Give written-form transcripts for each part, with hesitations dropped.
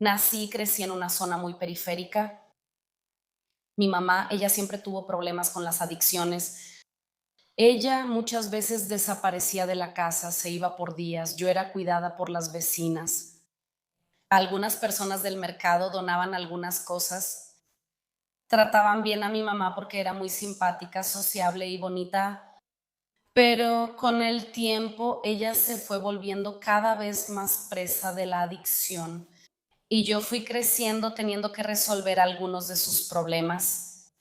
Nací y crecí en una zona muy periférica. Mi mamá, ella siempre tuvo problemas con las adicciones. Ella muchas veces desaparecía de la casa, se iba por días. Yo era cuidada por las vecinas. Algunas personas del mercado donaban algunas cosas. Trataban bien a mi mamá porque era muy simpática, sociable y bonita, pero con el tiempo ella se fue volviendo cada vez más presa de la adicción y yo fui creciendo teniendo que resolver algunos de sus problemas.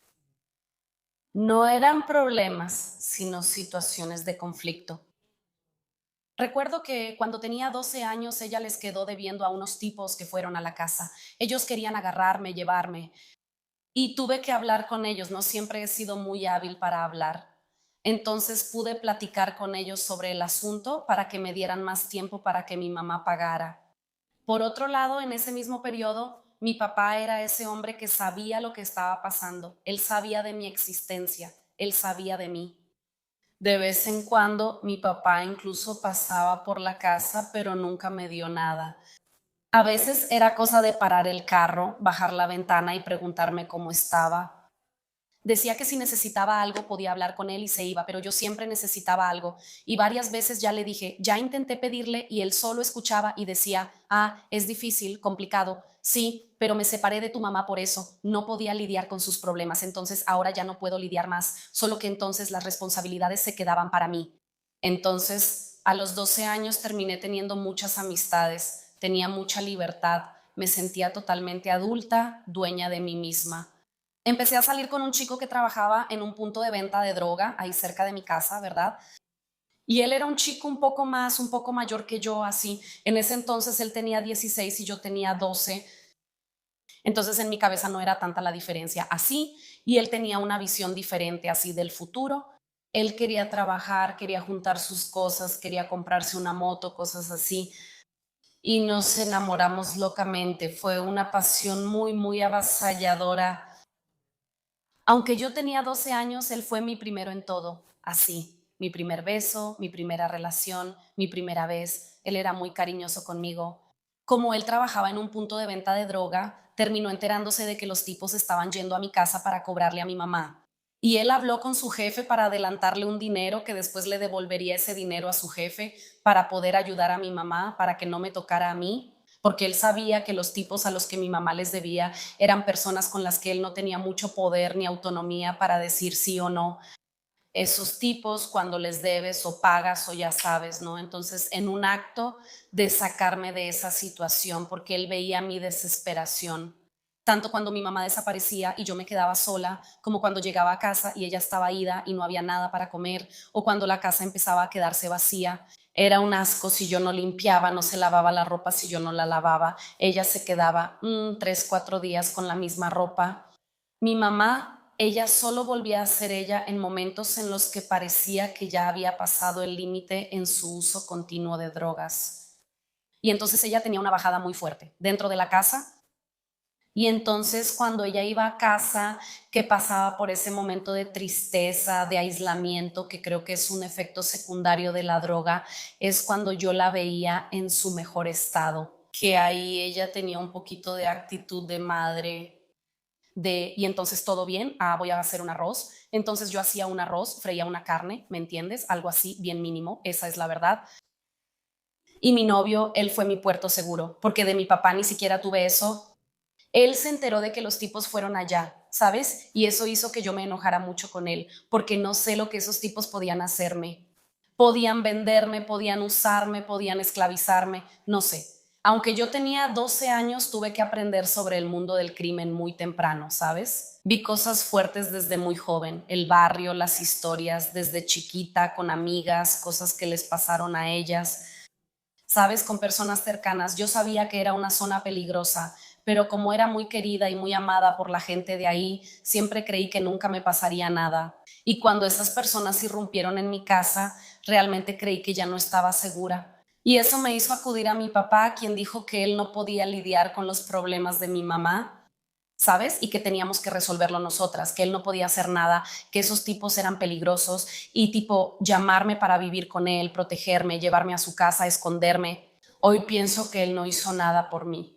No eran problemas, sino situaciones de conflicto. Recuerdo que cuando tenía 12 años ella les quedó debiendo a unos tipos que fueron a la casa. Ellos querían agarrarme, llevarme, y tuve que hablar con ellos. No siempre he sido muy hábil para hablar. Entonces pude platicar con ellos sobre el asunto para que me dieran más tiempo para que mi mamá pagara. Por otro lado, en ese mismo periodo, mi papá era ese hombre que sabía lo que estaba pasando. Él sabía de mi existencia, él sabía de mí. De vez en cuando mi papá incluso pasaba por la casa, pero nunca me dio nada. A veces era cosa de parar el carro, bajar la ventana y preguntarme cómo estaba. Decía que si necesitaba algo podía hablar con él y se iba, pero yo siempre necesitaba algo. Y varias veces ya le dije, ya intenté pedirle y él solo escuchaba y decía, es difícil, complicado. Sí, pero me separé de tu mamá por eso. No podía lidiar con sus problemas, entonces ahora ya no puedo lidiar más, solo que entonces las responsabilidades se quedaban para mí. Entonces, a los 12 años terminé teniendo muchas amistades, tenía mucha libertad, me sentía totalmente adulta, dueña de mí misma. Empecé a salir con un chico que trabajaba en un punto de venta de droga, ahí cerca de mi casa, ¿verdad? Y él era un chico un poco mayor que yo, así. En ese entonces él tenía 16 y yo tenía 12. Entonces en mi cabeza no era tanta la diferencia así. Y él tenía una visión diferente así del futuro. Él quería trabajar, quería juntar sus cosas, quería comprarse una moto, cosas así. Y nos enamoramos locamente. Fue una pasión muy, muy avasalladora. Aunque yo tenía 12 años, él fue mi primero en todo, así. Mi primer beso, mi primera relación, mi primera vez. Él era muy cariñoso conmigo. Como él trabajaba en un punto de venta de droga, terminó enterándose de que los tipos estaban yendo a mi casa para cobrarle a mi mamá. Y él habló con su jefe para adelantarle un dinero que después le devolvería ese dinero a su jefe para poder ayudar a mi mamá, para que no me tocara a mí, porque él sabía que los tipos a los que mi mamá les debía eran personas con las que él no tenía mucho poder ni autonomía para decir sí o no. Esos tipos, cuando les debes o pagas o ya sabes, ¿no? Entonces, en un acto de sacarme de esa situación, porque él veía mi desesperación, tanto cuando mi mamá desaparecía y yo me quedaba sola, como cuando llegaba a casa y ella estaba ida y no había nada para comer, o cuando la casa empezaba a quedarse vacía. Era un asco si yo no limpiaba, no se lavaba la ropa si yo no la lavaba. Ella se quedaba 3, 4 días con la misma ropa. Mi mamá, ella solo volvía a ser ella en momentos en los que parecía que ya había pasado el límite en su uso continuo de drogas. Y entonces ella tenía una bajada muy fuerte dentro de la casa. Y entonces cuando ella iba a casa, que pasaba por ese momento de tristeza, de aislamiento, que creo que es un efecto secundario de la droga, es cuando yo la veía en su mejor estado, que ahí ella tenía un poquito de actitud de madre, y entonces todo bien, voy a hacer un arroz. Entonces yo hacía un arroz, freía una carne, ¿me entiendes? Algo así, bien mínimo, esa es la verdad. Y mi novio, él fue mi puerto seguro, porque de mi papá ni siquiera tuve eso. Él se enteró de que los tipos fueron allá, ¿sabes? Y eso hizo que yo me enojara mucho con él, porque no sé lo que esos tipos podían hacerme. Podían venderme, podían usarme, podían esclavizarme, no sé. Aunque yo tenía 12 años, tuve que aprender sobre el mundo del crimen muy temprano, ¿sabes? Vi cosas fuertes desde muy joven, el barrio, las historias, desde chiquita, con amigas, cosas que les pasaron a ellas, ¿sabes? Con personas cercanas. Yo sabía que era una zona peligrosa, pero como era muy querida y muy amada por la gente de ahí, siempre creí que nunca me pasaría nada. Y cuando esas personas irrumpieron en mi casa, realmente creí que ya no estaba segura. Y eso me hizo acudir a mi papá, quien dijo que él no podía lidiar con los problemas de mi mamá, ¿sabes? Y que teníamos que resolverlo nosotras, que él no podía hacer nada, que esos tipos eran peligrosos y tipo llamarme para vivir con él, protegerme, llevarme a su casa, esconderme. Hoy pienso que él no hizo nada por mí.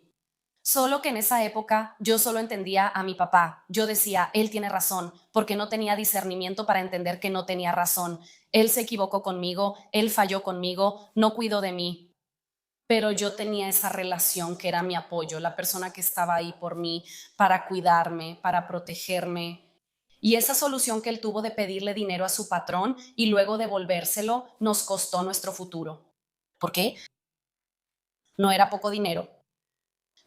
Solo que en esa época yo solo entendía a mi papá. Yo decía, él tiene razón, porque no tenía discernimiento para entender que no tenía razón. Él se equivocó conmigo, él falló conmigo, no cuidó de mí. Pero yo tenía esa relación que era mi apoyo, la persona que estaba ahí por mí para cuidarme, para protegerme. Y esa solución que él tuvo de pedirle dinero a su patrón y luego devolvérselo nos costó nuestro futuro. ¿Por qué? No era poco dinero.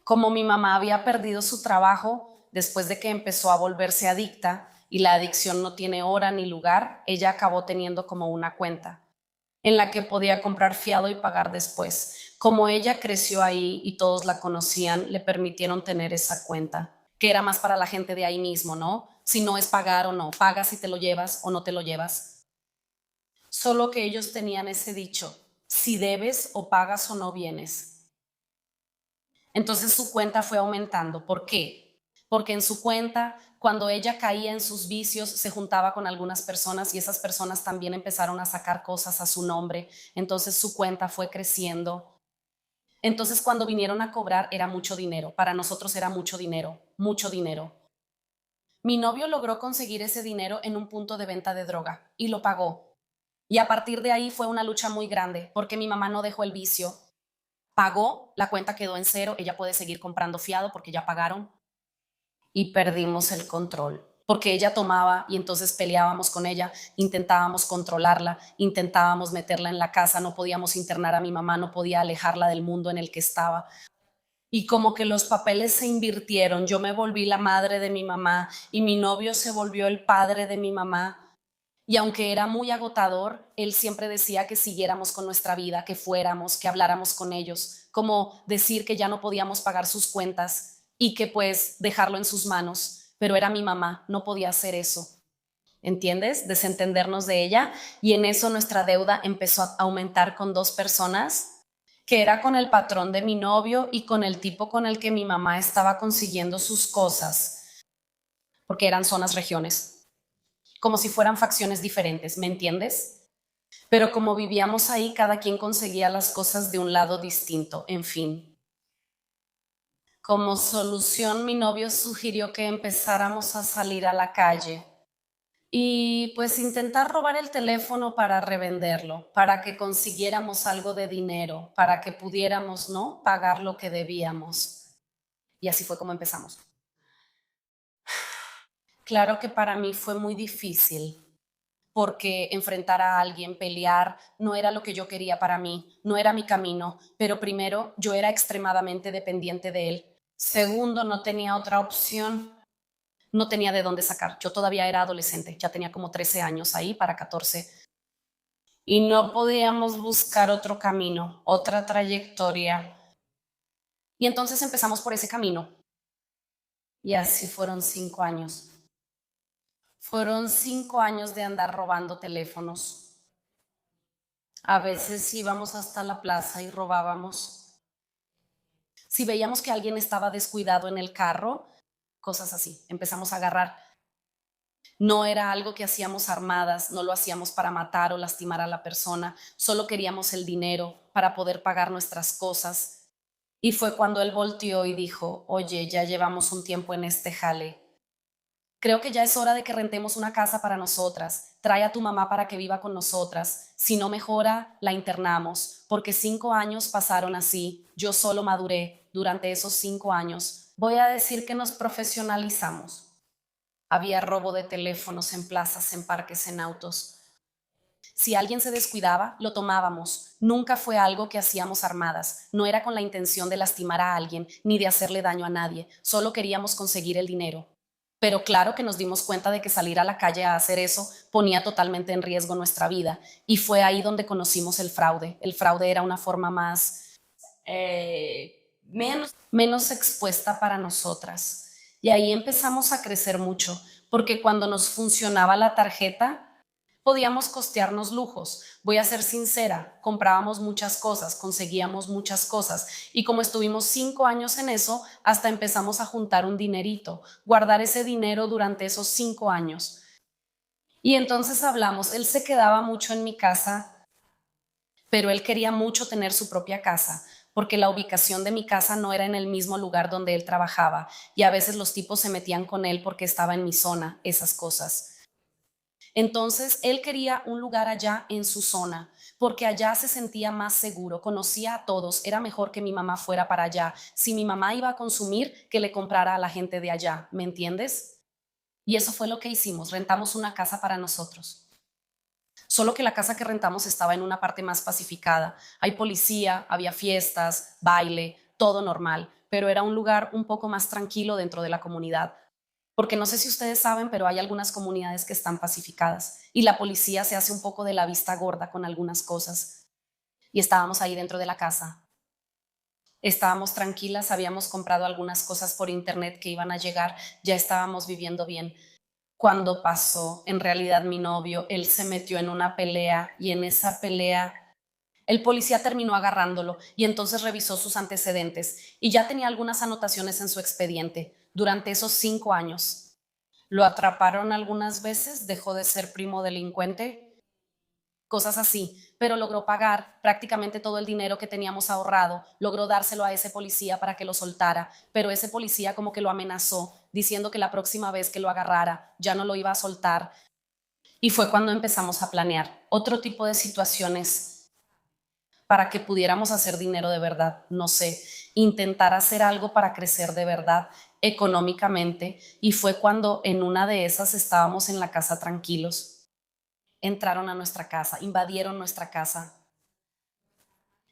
Como mi mamá había perdido su trabajo después de que empezó a volverse adicta y la adicción no tiene hora ni lugar, ella acabó teniendo como una cuenta en la que podía comprar fiado y pagar después. Como ella creció ahí y todos la conocían, le permitieron tener esa cuenta, que era más para la gente de ahí mismo, ¿no? Si no es pagar o no, pagas si te lo llevas o no te lo llevas. Solo que ellos tenían ese dicho, si debes o pagas o no vienes. Entonces su cuenta fue aumentando. ¿Por qué? Porque en su cuenta, cuando ella caía en sus vicios, se juntaba con algunas personas y esas personas también empezaron a sacar cosas a su nombre. Entonces su cuenta fue creciendo. Entonces cuando vinieron a cobrar era mucho dinero. Para nosotros era mucho dinero, mucho dinero. Mi novio logró conseguir ese dinero en un punto de venta de droga y lo pagó. Y a partir de ahí fue una lucha muy grande porque mi mamá no dejó el vicio. Pagó, la cuenta quedó en cero, ella puede seguir comprando fiado porque ya pagaron y perdimos el control. Porque ella tomaba y entonces peleábamos con ella, intentábamos controlarla, intentábamos meterla en la casa, no podíamos internar a mi mamá, no podía alejarla del mundo en el que estaba. Y como que los papeles se invirtieron, yo me volví la madre de mi mamá y mi novio se volvió el padre de mi mamá. Y aunque era muy agotador, él siempre decía que siguiéramos con nuestra vida, que fuéramos, que habláramos con ellos, como decir que ya no podíamos pagar sus cuentas y que pues dejarlo en sus manos. Pero era mi mamá, no podía hacer eso. ¿Entiendes? Desentendernos de ella. Y en eso nuestra deuda empezó a aumentar con dos personas, que era con el patrón de mi novio y con el tipo con el que mi mamá estaba consiguiendo sus cosas, porque eran zonas regiones, como si fueran facciones diferentes, ¿me entiendes? Pero como vivíamos ahí, cada quien conseguía las cosas de un lado distinto, en fin. Como solución, mi novio sugirió que empezáramos a salir a la calle y pues intentar robar el teléfono para revenderlo, para que consiguiéramos algo de dinero, para que pudiéramos, ¿no?, pagar lo que debíamos. Y así fue como empezamos. Claro que para mí fue muy difícil, porque enfrentar a alguien, pelear, no era lo que yo quería para mí, no era mi camino, pero primero yo era extremadamente dependiente de él. Segundo, no tenía otra opción, no tenía de dónde sacar. Yo todavía era adolescente, ya tenía como 13 años ahí para 14 y no podíamos buscar otro camino, otra trayectoria. Y entonces empezamos por ese camino y así fueron 5 años. Fueron 5 años de andar robando teléfonos. A veces íbamos hasta la plaza y robábamos. Si veíamos que alguien estaba descuidado en el carro, cosas así, empezamos a agarrar. No era algo que hacíamos armadas, no lo hacíamos para matar o lastimar a la persona, solo queríamos el dinero para poder pagar nuestras cosas. Y fue cuando él volteó y dijo, oye, ya llevamos un tiempo en este jale. Creo que ya es hora de que rentemos una casa para nosotras. Trae a tu mamá para que viva con nosotras. Si no mejora, la internamos, porque 5 años pasaron así. Yo solo maduré durante esos 5 años. Voy a decir que nos profesionalizamos. Había robo de teléfonos en plazas, en parques, en autos. Si alguien se descuidaba, lo tomábamos. Nunca fue algo que hacíamos armadas. No era con la intención de lastimar a alguien ni de hacerle daño a nadie. Solo queríamos conseguir el dinero. Pero claro que nos dimos cuenta de que salir a la calle a hacer eso ponía totalmente en riesgo nuestra vida. Y fue ahí donde conocimos el fraude. El fraude era una forma más, menos expuesta para nosotras. Y ahí empezamos a crecer mucho, porque cuando nos funcionaba la tarjeta, podíamos costearnos lujos. Voy a ser sincera, comprábamos muchas cosas, conseguíamos muchas cosas y como estuvimos 5 años en eso, hasta empezamos a juntar un dinerito, guardar ese dinero durante esos 5 años. Y entonces hablamos, él se quedaba mucho en mi casa, pero él quería mucho tener su propia casa, porque la ubicación de mi casa no era en el mismo lugar donde él trabajaba y a veces los tipos se metían con él porque estaba en mi zona, esas cosas. Entonces, él quería un lugar allá en su zona, porque allá se sentía más seguro, conocía a todos, era mejor que mi mamá fuera para allá. Si mi mamá iba a consumir, que le comprara a la gente de allá, ¿me entiendes? Y eso fue lo que hicimos, rentamos una casa para nosotros. Solo que la casa que rentamos estaba en una parte más pacificada. Hay policía, había fiestas, baile, todo normal, pero era un lugar un poco más tranquilo dentro de la comunidad. Porque no sé si ustedes saben, pero hay algunas comunidades que están pacificadas y la policía se hace un poco de la vista gorda con algunas cosas. Y estábamos ahí dentro de la casa. Estábamos tranquilas, habíamos comprado algunas cosas por internet que iban a llegar, ya estábamos viviendo bien. Cuando pasó, en realidad mi novio, él se metió en una pelea y en esa pelea el policía terminó agarrándolo y entonces revisó sus antecedentes y ya tenía algunas anotaciones en su expediente durante esos 5 años. Lo atraparon algunas veces, dejó de ser primo delincuente, cosas así, pero logró pagar prácticamente todo el dinero que teníamos ahorrado, logró dárselo a ese policía para que lo soltara, pero ese policía como que lo amenazó, diciendo que la próxima vez que lo agarrara ya no lo iba a soltar. Y fue cuando empezamos a planear otro tipo de situaciones para que pudiéramos hacer dinero de verdad, no sé, intentar hacer algo para crecer de verdad económicamente. Y fue cuando en una de esas estábamos en la casa tranquilos, entraron a nuestra casa, invadieron nuestra casa,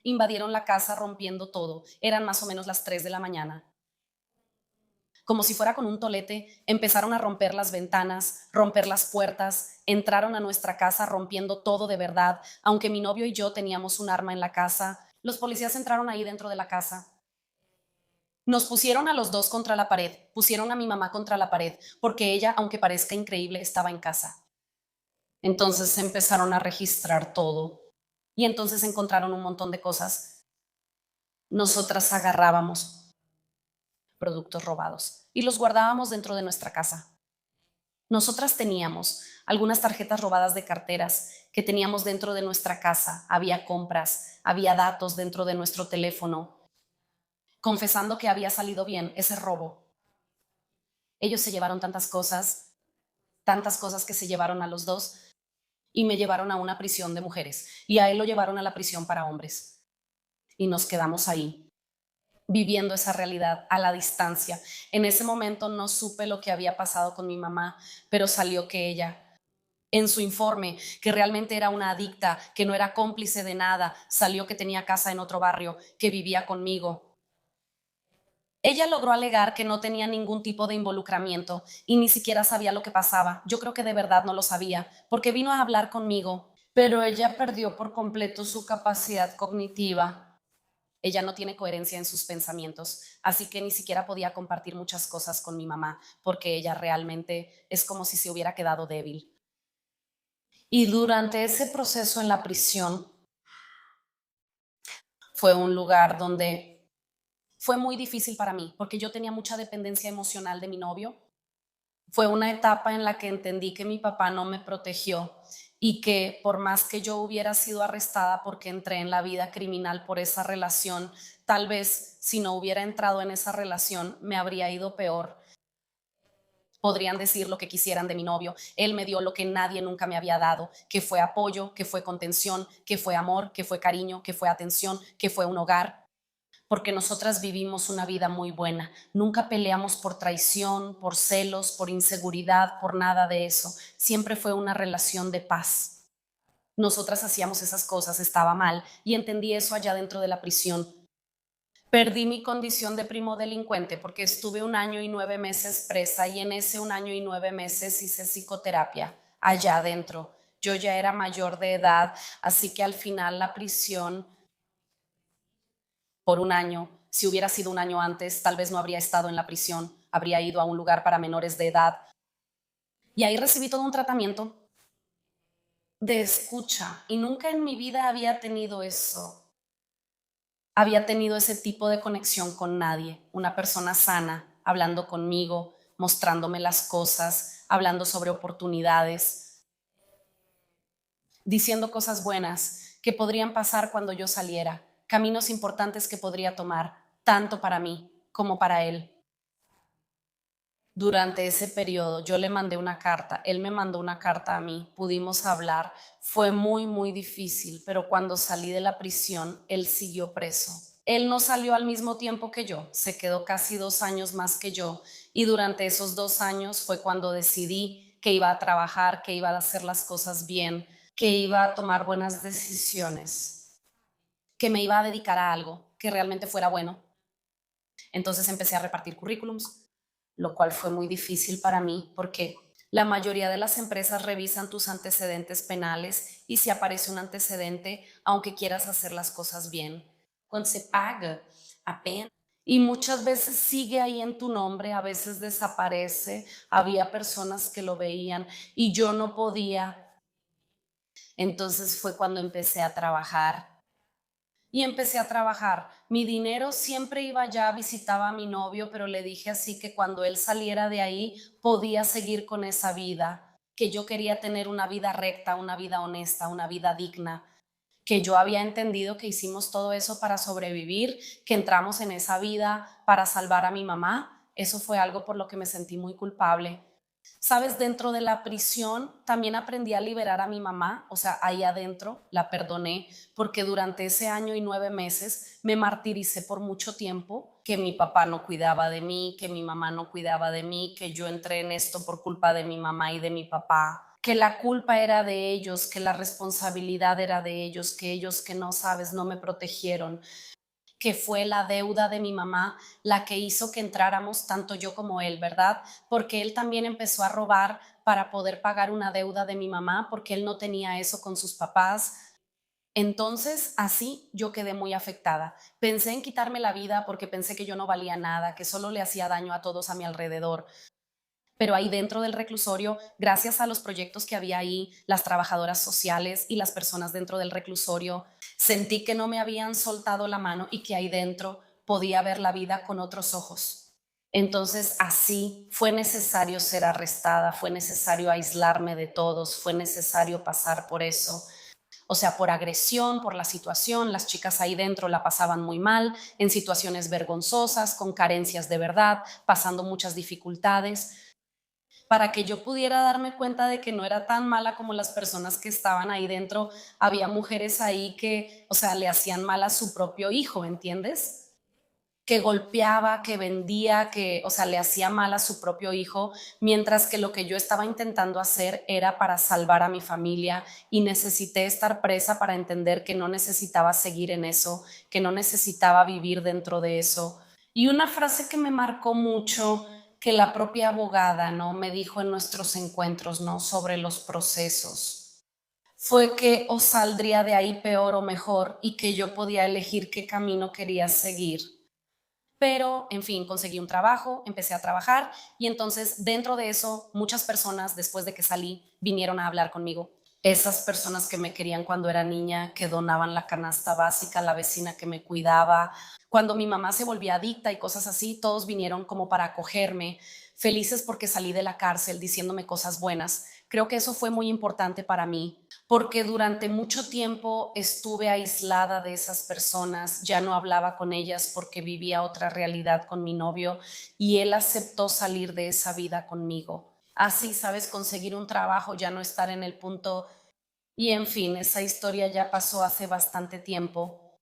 invadieron la casa rompiendo todo, eran más o menos las 3 de la mañana. Como si fuera con un tolete, empezaron a romper las ventanas, romper las puertas, entraron a nuestra casa rompiendo todo de verdad. Aunque mi novio y yo teníamos un arma en la casa, los policías entraron ahí dentro de la casa. Nos pusieron a los dos contra la pared, pusieron a mi mamá contra la pared, porque ella, aunque parezca increíble, estaba en casa. Entonces empezaron a registrar todo y entonces encontraron un montón de cosas. Nosotras agarrábamos productos robados y los guardábamos dentro de nuestra casa. Nosotras teníamos algunas tarjetas robadas de carteras que teníamos dentro de nuestra casa, había compras, había datos dentro de nuestro teléfono, confesando que había salido bien ese robo. Ellos se llevaron tantas cosas que se llevaron a los dos y me llevaron a una prisión de mujeres y a él lo llevaron a la prisión para hombres. Y nos quedamos ahí, viviendo esa realidad a la distancia. En ese momento no supe lo que había pasado con mi mamá, pero salió que ella, en su informe, que realmente era una adicta, que no era cómplice de nada, salió que tenía casa en otro barrio, que vivía conmigo. Ella logró alegar que no tenía ningún tipo de involucramiento y ni siquiera sabía lo que pasaba. Yo creo que de verdad no lo sabía, porque vino a hablar conmigo, pero ella perdió por completo su capacidad cognitiva. Ella no tiene coherencia en sus pensamientos, así que ni siquiera podía compartir muchas cosas con mi mamá, porque ella realmente es como si se hubiera quedado débil. Y durante ese proceso en la prisión fue un lugar donde fue muy difícil para mí, porque yo tenía mucha dependencia emocional de mi novio. Fue una etapa en la que entendí que mi papá no me protegió y que por más que yo hubiera sido arrestada porque entré en la vida criminal por esa relación, tal vez si no hubiera entrado en esa relación me habría ido peor. Podrían decir lo que quisieran de mi novio. Él me dio lo que nadie nunca me había dado, que fue apoyo, que fue contención, que fue amor, que fue cariño, que fue atención, que fue un hogar. Porque nosotras vivimos una vida muy buena. Nunca peleamos por traición, por celos, por inseguridad, por nada de eso. Siempre fue una relación de paz. Nosotras hacíamos esas cosas, estaba mal, y entendí eso allá dentro de la prisión. Perdí mi condición de primo delincuente porque estuve 1 año y 9 meses presa y en ese 1 año y 9 meses hice psicoterapia allá adentro. Yo ya era mayor de edad, así que al final la prisión por 1 año. Si hubiera sido 1 año antes, tal vez no habría estado en la prisión, habría ido a un lugar para menores de edad. Y ahí recibí todo un tratamiento de escucha y nunca en mi vida había tenido eso. Había tenido ese tipo de conexión con nadie, una persona sana, hablando conmigo, mostrándome las cosas, hablando sobre oportunidades, diciendo cosas buenas que podrían pasar cuando yo saliera, caminos importantes que podría tomar, tanto para mí como para él. Durante ese periodo yo le mandé una carta, él me mandó una carta a mí, pudimos hablar, fue muy, muy difícil, pero cuando salí de la prisión, él siguió preso. Él no salió al mismo tiempo que yo, se quedó casi 2 años más que yo y durante esos 2 años fue cuando decidí que iba a trabajar, que iba a hacer las cosas bien, que iba a tomar buenas decisiones, que me iba a dedicar a algo que realmente fuera bueno. Entonces empecé a repartir currículums, lo cual fue muy difícil para mí porque la mayoría de las empresas revisan tus antecedentes penales y si aparece un antecedente, aunque quieras hacer las cosas bien, cuando se paga apenas. Y muchas veces sigue ahí en tu nombre, a veces desaparece, había personas que lo veían y yo no podía. Entonces fue cuando empecé a trabajar y empecé a trabajar. Mi dinero siempre iba allá, visitaba a mi novio, pero le dije así que cuando él saliera de ahí podía seguir con esa vida, que yo quería tener una vida recta, una vida honesta, una vida digna, que yo había entendido que hicimos todo eso para sobrevivir, que entramos en esa vida para salvar a mi mamá. Eso fue algo por lo que me sentí muy culpable. Sabes, dentro de la prisión también aprendí a liberar a mi mamá, o sea, ahí adentro la perdoné, porque durante ese año y 9 meses me martiricé por mucho tiempo, que mi papá no cuidaba de mí, que mi mamá no cuidaba de mí, que yo entré en esto por culpa de mi mamá y de mi papá, que la culpa era de ellos, que la responsabilidad era de ellos, que no sabes, no me protegieron, que fue la deuda de mi mamá la que hizo que entráramos tanto yo como él, ¿verdad? Porque él también empezó a robar para poder pagar una deuda de mi mamá porque él no tenía eso con sus papás. Entonces, así yo quedé muy afectada. Pensé en quitarme la vida porque pensé que yo no valía nada, que solo le hacía daño a todos a mi alrededor. Pero ahí dentro del reclusorio, gracias a los proyectos que había ahí, las trabajadoras sociales y las personas dentro del reclusorio, sentí que no me habían soltado la mano y que ahí dentro podía ver la vida con otros ojos. Entonces así fue necesario ser arrestada, fue necesario aislarme de todos, fue necesario pasar por eso. O sea, por agresión, por la situación, las chicas ahí dentro la pasaban muy mal, en situaciones vergonzosas, con carencias de verdad, pasando muchas dificultades para que yo pudiera darme cuenta de que no era tan mala como las personas que estaban ahí dentro. Había mujeres ahí que, o sea, le hacían mal a su propio hijo, ¿entiendes? Que golpeaba, que vendía, que, o sea, le hacía mal a su propio hijo, mientras que lo que yo estaba intentando hacer era para salvar a mi familia y necesité estar presa para entender que no necesitaba seguir en eso, que no necesitaba vivir dentro de eso. Y una frase que me marcó mucho, que la propia abogada, ¿no?, me dijo en nuestros encuentros, ¿no?, sobre los procesos, fue que o saldría de ahí peor o mejor y que yo podía elegir qué camino quería seguir. Pero, en fin, conseguí un trabajo, empecé a trabajar y entonces dentro de eso muchas personas después de que salí vinieron a hablar conmigo. Esas personas que me querían cuando era niña, que donaban la canasta básica, la vecina que me cuidaba, cuando mi mamá se volvía adicta y cosas así, todos vinieron como para acogerme, felices porque salí de la cárcel diciéndome cosas buenas. Creo que eso fue muy importante para mí, porque durante mucho tiempo estuve aislada de esas personas, ya no hablaba con ellas porque vivía otra realidad con mi novio y él aceptó salir de esa vida conmigo. Así, sabes, conseguir un trabajo, ya no estar en el punto y en fin, esa historia ya pasó hace bastante tiempo.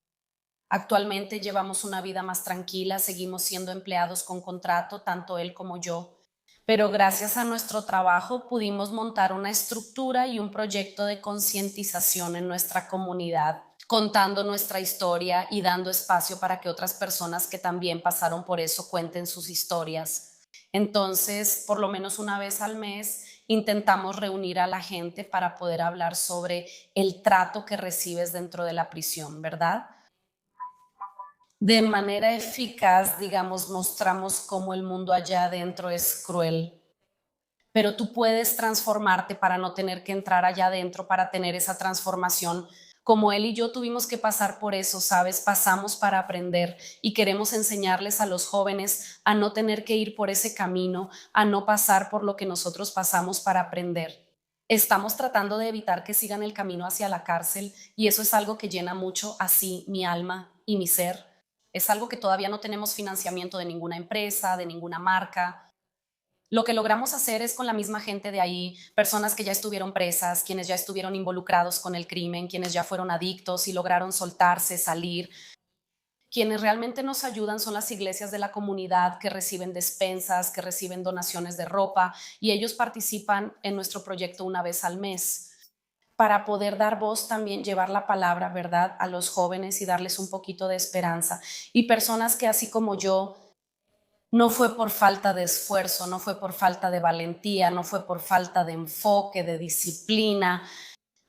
Actualmente llevamos una vida más tranquila, seguimos siendo empleados con contrato, tanto él como yo, pero gracias a nuestro trabajo pudimos montar una estructura y un proyecto de concientización en nuestra comunidad, contando nuestra historia y dando espacio para que otras personas que también pasaron por eso cuenten sus historias. Entonces, por lo menos una vez al mes, intentamos reunir a la gente para poder hablar sobre el trato que recibes dentro de la prisión, ¿verdad? De manera eficaz, digamos, mostramos cómo el mundo allá adentro es cruel, pero tú puedes transformarte para no tener que entrar allá adentro para tener esa transformación. Como él y yo tuvimos que pasar por eso, ¿sabes? Pasamos para aprender y queremos enseñarles a los jóvenes a no tener que ir por ese camino, a no pasar por lo que nosotros pasamos para aprender. Estamos tratando de evitar que sigan el camino hacia la cárcel y eso es algo que llena mucho así mi alma. y mi ser. Es algo que todavía no tenemos financiamiento de ninguna empresa, de ninguna marca. Lo que logramos hacer es con la misma gente de ahí, personas que ya estuvieron presas, quienes ya estuvieron involucrados con el crimen, quienes ya fueron adictos y lograron soltarse, salir. Quienes realmente nos ayudan son las iglesias de la comunidad que reciben despensas, que reciben donaciones de ropa y ellos participan en nuestro proyecto una vez al mes para poder dar voz también, llevar la palabra, ¿verdad?, a los jóvenes y darles un poquito de esperanza. Y personas que así como yo, no fue por falta de esfuerzo, no fue por falta de valentía, no fue por falta de enfoque, de disciplina,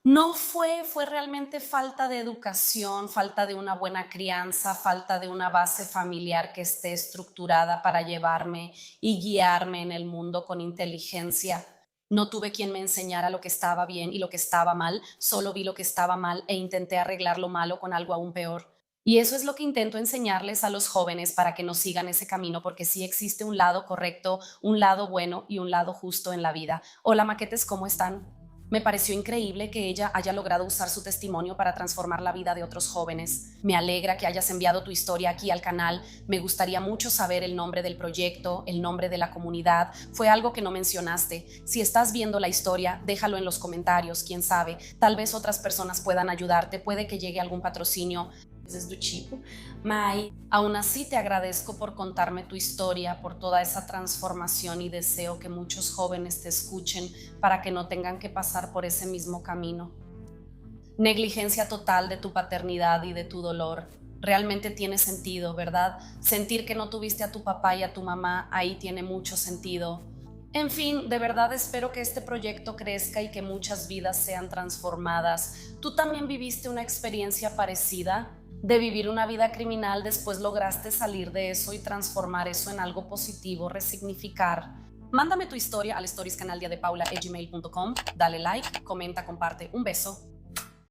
no fue realmente falta de educación, falta de una buena crianza, falta de una base familiar que esté estructurada para llevarme y guiarme en el mundo con inteligencia. No tuve quien me enseñara lo que estaba bien y lo que estaba mal, solo vi lo que estaba mal e intenté arreglar lo malo con algo aún peor. Y eso es lo que intento enseñarles a los jóvenes para que no sigan ese camino, porque sí existe un lado correcto, un lado bueno y un lado justo en la vida. Hola, maquetes, ¿cómo están? Me pareció increíble que ella haya logrado usar su testimonio para transformar la vida de otros jóvenes. Me alegra que hayas enviado tu historia aquí al canal. Me gustaría mucho saber el nombre del proyecto, el nombre de la comunidad. Fue algo que no mencionaste. Si estás viendo la historia, déjalo en los comentarios, quién sabe. Tal vez otras personas puedan ayudarte, puede que llegue algún patrocinio. Do tipo, Mai, aún así te agradezco por contarme tu historia, por toda esa transformación y deseo que muchos jóvenes te escuchen para que no tengan que pasar por ese mismo camino. Negligencia total de tu paternidad y de tu dolor. Realmente tiene sentido, ¿verdad? Sentir que no tuviste a tu papá y a tu mamá, ahí tiene mucho sentido. En fin, de verdad espero que este proyecto crezca y que muchas vidas sean transformadas. ¿Tú también viviste una experiencia parecida? De vivir una vida criminal, después lograste salir de eso y transformar eso en algo positivo, resignificar. Mándame tu historia al storiescanaldiadepaula@gmail.com, dale like, comenta, comparte. Un beso.